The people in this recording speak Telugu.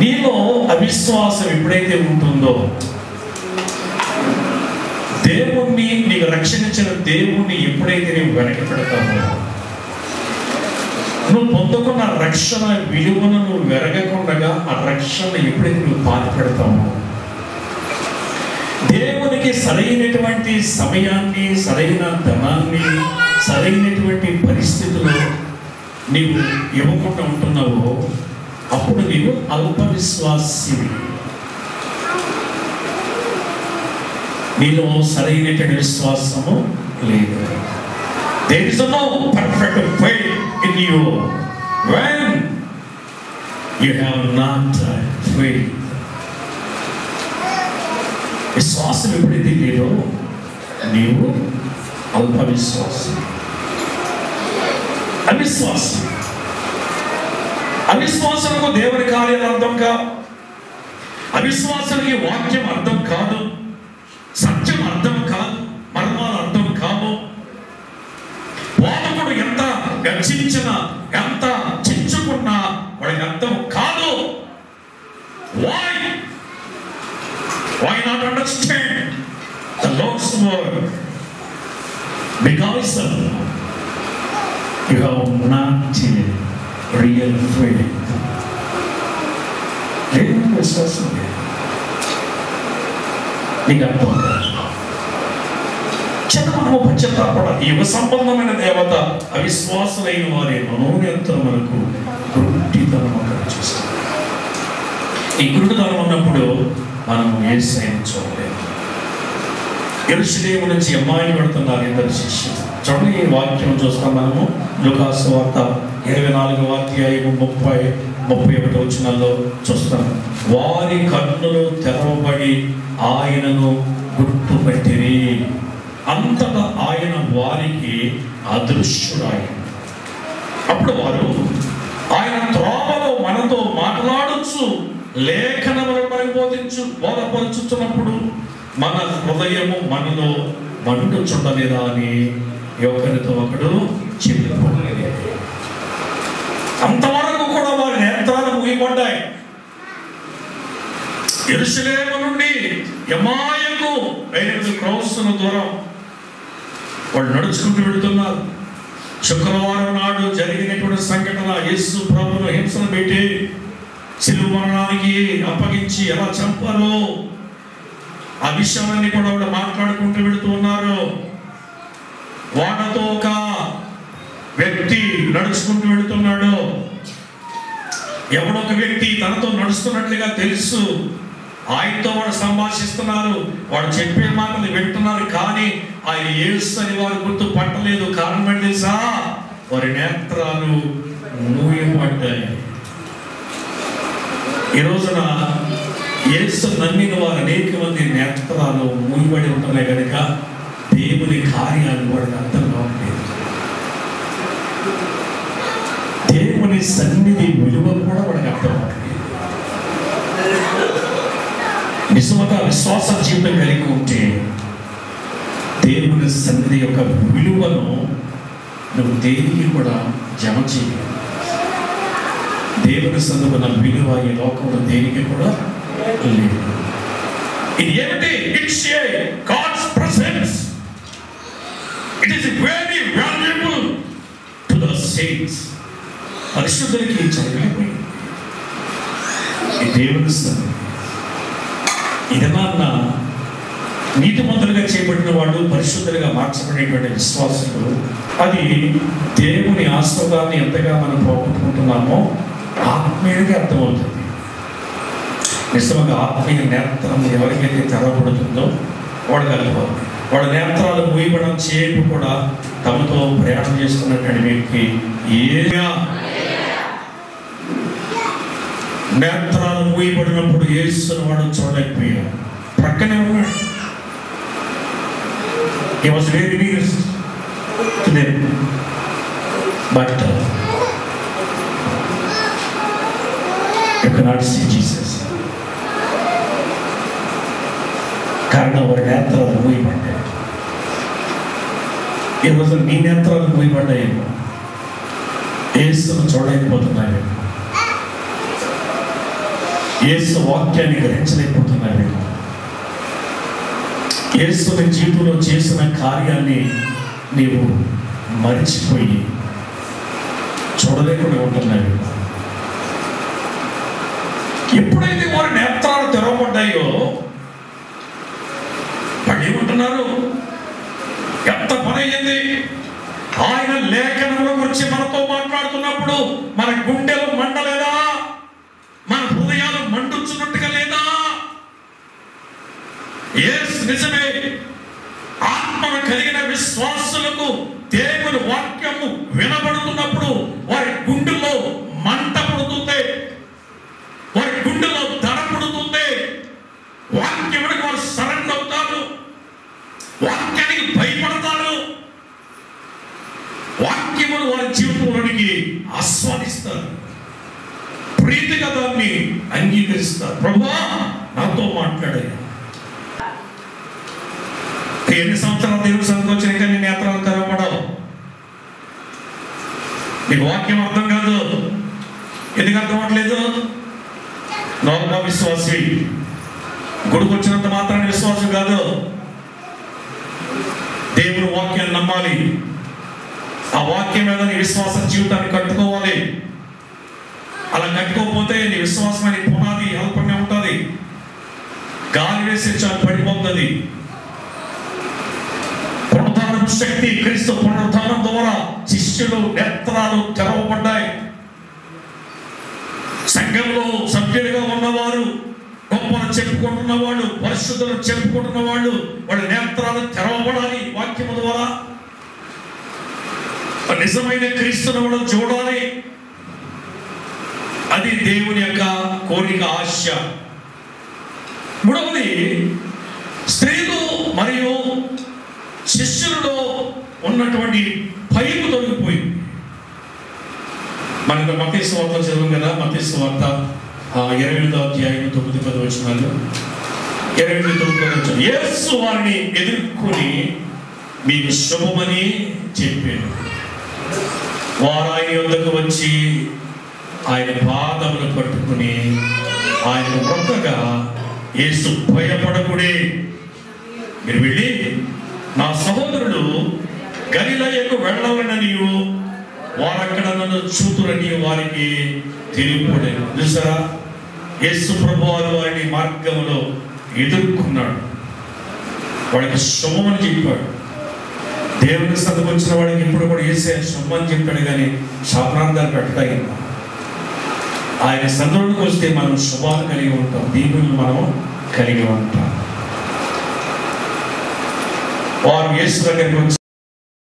నీలో అవిశ్వాసం ఎప్పుడైతే ఉంటుందో, దేవుణ్ణి, నీకు రక్షించిన దేవుణ్ణి ఎప్పుడైతే నీవు వెనక్కి పెడతావో, నువ్వు పొందుకున్న రక్షణ విలువను నువ్వు వెరగకుండా ఆ రక్షణ ఎప్పుడైతే నువ్వు బాధ పెడతావో, దేవునికి సరైనటువంటి సమయాన్ని, సరైన ధనాన్ని, సరైనటువంటి పరిస్థితుల్లో నీవు ఇవ్వకుండా ఉంటున్నావో, అప్పుడు నీవు అల్ప విశ్వాసివి. నీలో సరైనటువంటి విశ్వాసము లేదు. There is no perfect faith in you when you have not faith. విశ్వాసం ఎప్పుడైతే లేదో నీవు అల్ప విశ్వాసం. అవిశ్వాసం, అవిశ్వాసముకు దేవుని కార్యాలు అర్థం కాదు, అవిశ్వాసానికి వాక్యం అర్థం కాదు, సత్యం అర్థం కాదు, మర్మాలు అర్థం కావు. వాదకుడు ఎంత గర్జించినా, ఎంత చించుకున్నా వాడికి అర్థం కాదు. Why not understand the Lord's word? Because you have not real faith. దేవుని విశ్వాసం నీకు అర్థం కాదు. మనము పశ్చాత్తాపడాలి. ఈ యుగ సంబంధమైన దేవత అవిశ్వాసులైన వారి మనోనేత్రం మనకు గుడ్డితనం అక్కడ చూస్తాం. ఈ గుడ్డితనం ఉన్నప్పుడు మనము యేసయ్యను చూడలేము. యెరూషలేము నుంచి ఎమ్మాయి పెడుతున్నారు ఇద్దరు శిష్యులు. చూడండి, ఈ వాక్యం చూస్తాం మనము లూకాసు వార్త 24వ అధ్యాయము 30-31 వచనాల్లో చూస్తాం. వారి కన్నులు తెరవబడి ఆయనను గుర్తుపట్టిరి. అంతటా ఆయన వారికి అదృశ్యుడాయన. అప్పుడు వారు ఆయన త్రోవలో మనతో మాట్లాడచ్చు, లేఖనములను మనకు బోధపరుచుతున్నప్పుడు మన హృదయము మనలో మండుచుండలేదా అని ఒకరితో ఒకడు చెప్పిపోలేదు. అంతవరకు కూడా వారి నేత్రాలు మూయబడ్డాయి. యెరూషలేము నుండి ఎమ్మాయికు 5 క్రోసుల దూరం వాళ్ళు నడుచుకుంటూ వెళుతున్నారు. శుక్రవారం నాడు జరిగినటువంటి సంఘటన, యేసు ప్రభువును హింసను పెట్టి శిలువ మరణానికి అప్పగించి ఎలా చంపారో ఆ విషయాన్ని కూడా వాళ్ళు మాట్లాడుకుంటూ వెళుతూ ఉన్నారు. వాళ్ళతో ఒక వ్యక్తి నడుచుకుంటూ వెళుతున్నాడు. ఎవడొక వ్యక్తి తనతో నడుస్తున్నట్లుగా తెలుసు. ఆయనతో వాడు సంభాషిస్తున్నారు, వాడు చెప్పే మాటలు వింటున్నారు, కానీ ఆయన యేసు అని వారు గుర్తు పట్టలేదు. కారణం ఏంటి తెలుసా? వారి నేత్రాలు మూయబడ్డాయి. ఈ రోజున యేసు నమ్మిన వారు అనేక మంది నేత్రాలు మూయబడి ఉంటున్నాయి కనుక దేవుని కార్యాలు వాడికి అర్థం కావట్లేదు. దేవుని సన్నిధి విలువ కూడా వాడికి అర్థం కావట్లేదు. నిజంగా విశ్వాస జీవితం కలిగి ఉంటే దేవుని సన్నిధి యొక్క విలువను నువ్వు దేనికి కూడా జమ చేయాలి. దేవుని సన్నిధిన విలువ ఈ లోకంలో దేనికి కూడా లేదు. ఇది ఏమిటి? It's God's presence. It is very valuable to the saints. పరిశుద్ధులకి చదివిపోయింది ఈ దేవుని సన్నిధి. ఇదన్నా నీతిమంతులుగా చేయబడిన వాళ్ళు, పరిశుద్ధులుగా మార్చబడేటువంటి విశ్వాసులు, అది దేవుని ఆశీర్వాదాన్ని ఎంతగా మనం పోగొట్టుకుంటున్నామో ఆత్మీయంగా అర్థమవుతుంది. నిజంగా ఆత్మీయ నేత్రం ఎవరికైతే తెరవబడుతుందో వాడు కలుపుకోవాలి. వాడు నేత్రాలు మూయబడం చేయడం కూడా తమతో ప్రయాణం చేస్తున్నటువంటి వ్యక్తి నేత్రాలు మూయబడినప్పుడు యేసుని వాడు చూడలేకపోయాడు. ప్రక్కనే ఉన్నాడు. He was very near to them, but you cannot see Jesus. కారణం వారి నేత్రాలు మూయబడ్డాయి. ఈరోజు నీ నేత్రాలు మూయబడ్డాయేమో, యేసును చూడలేకపోతున్నాయేమో. యేసు వాక్యాన్ని గ్రహించలేకపోతున్నారు. యేసు నీ జీవితంలో చేసిన కార్యాన్ని నీవు మరిచిపోయి చూడలేకుండా ఉంటున్నాడు. ఎప్పుడైతే వారి నేత్రాలు తెరవబడ్డాయో వాళ్ళు ఏమంటున్నారు? ఎంత పని అయ్యింది! ఆయన లేఖనముల గురించి మనతో మాట్లాడుతున్నప్పుడు మన గుండెలు మండలేదా? మన హృదయాలు మండుచున్నట్టుగా లేదా? నిజమే. ఆత్మను కలిగిన విశ్వాసులకు దేవుని వాక్యము వినబడుతున్నప్పుడు వారి గుండెల్లో మంట పడుతుంది, వారి గుండెల్లో దడ పడుతుంది. వాక్యమునికి వారు సరెండర్ అవుతారు, వాక్యానికి భయపడతారు, వాక్యమును వారి జీవితంలోనికి ఆస్వాదిస్తారు, ప్రీతిగా దాన్ని అంగీకరిస్తారు. ప్రభువా నాతో మాట్లాడారు. ఎన్ని సంవత్సరాలు దేవుడి సన్నిధికి వచ్చినా ఇంకా నీ నేత్రాలు తెరవబడవు. నీకు వాక్యం అర్థం కాదు. ఎందుకు అర్థం అవ్వట్లేదు? నోమ విశ్వాసి. గుడికి వచ్చినంత మాత్రాన్ని విశ్వాసం కాదు. దేవుని వాక్యాన్ని నమ్మాలి. ఆ వాక్యం మీద నీ విశ్వాస జీవితాన్ని కట్టుకోవాలి. అలా కట్టుకోకపోతే నీ విశ్వాసమైన పునాది అల్పంగా ఉంటుంది. గాలి వేసే చాలు పడిపోతుంది. పునరుద్ధానం శక్తి, క్రీస్తు పునరుద్ధానం ద్వారా శిష్యులు నేత్రాలు తెరవబడ్డాయి. సంఘంలో సభ్యులుగా ఉన్నవారు, గొప్పలు చెప్పుకుంటున్న వాళ్ళు, పరిశుద్ధులు చెప్పుకుంటున్న వాళ్ళు, వాళ్ళ నేత్రాలు తెరవబడాలి. వాక్యము ద్వారా నిజమైన క్రీస్తును మనం చూడాలి. అది దేవుని యొక్క కోరిక, ఆశ. మూడవది, స్త్రీలు మరియు శిష్యులలో ఉన్నటువంటి భయం తొలగిపోయింది. మనకు మత్తయి సువార్త చదువు కదా, మత్తయి సువార్త 28వ అధ్యాయం 9-10 వచనాలు. 28-9 వచనం. యేసు వారిని ఎదుర్కొని మీకు శుభమని చెప్పాడు. వారు ఆయన యొద్దకు వచ్చి ఆయన పాదములు పట్టుకుని ఆయన మొక్కగా, యేసు భయపడకుడే, మీరు వెళ్ళి నా సహోదరులు గలిలయకు వెళ్ళవలననియు వారక్కడ నన్ను చూతురని వారికి తెలియపడారు. చూసారా, యేసు ప్రభువారు వారిని మార్గంలో ఎదుర్కొన్నాడు. వాడికి శుభమని చెప్పాడు. దేవుని సన్నిధికి వచ్చిన వాడికి ఇప్పుడు కూడా యేసే శుభమని చెప్పాడు, కానీ శాపనార్థాలు పెట్టాయి. ఆయన సన్నిధికి వస్తే మనం శుభాలు కలిగి ఉంటాం, దీవులను మనం కలిగి ఉంటాం. వారు యేసు దగ్గరికి వచ్చి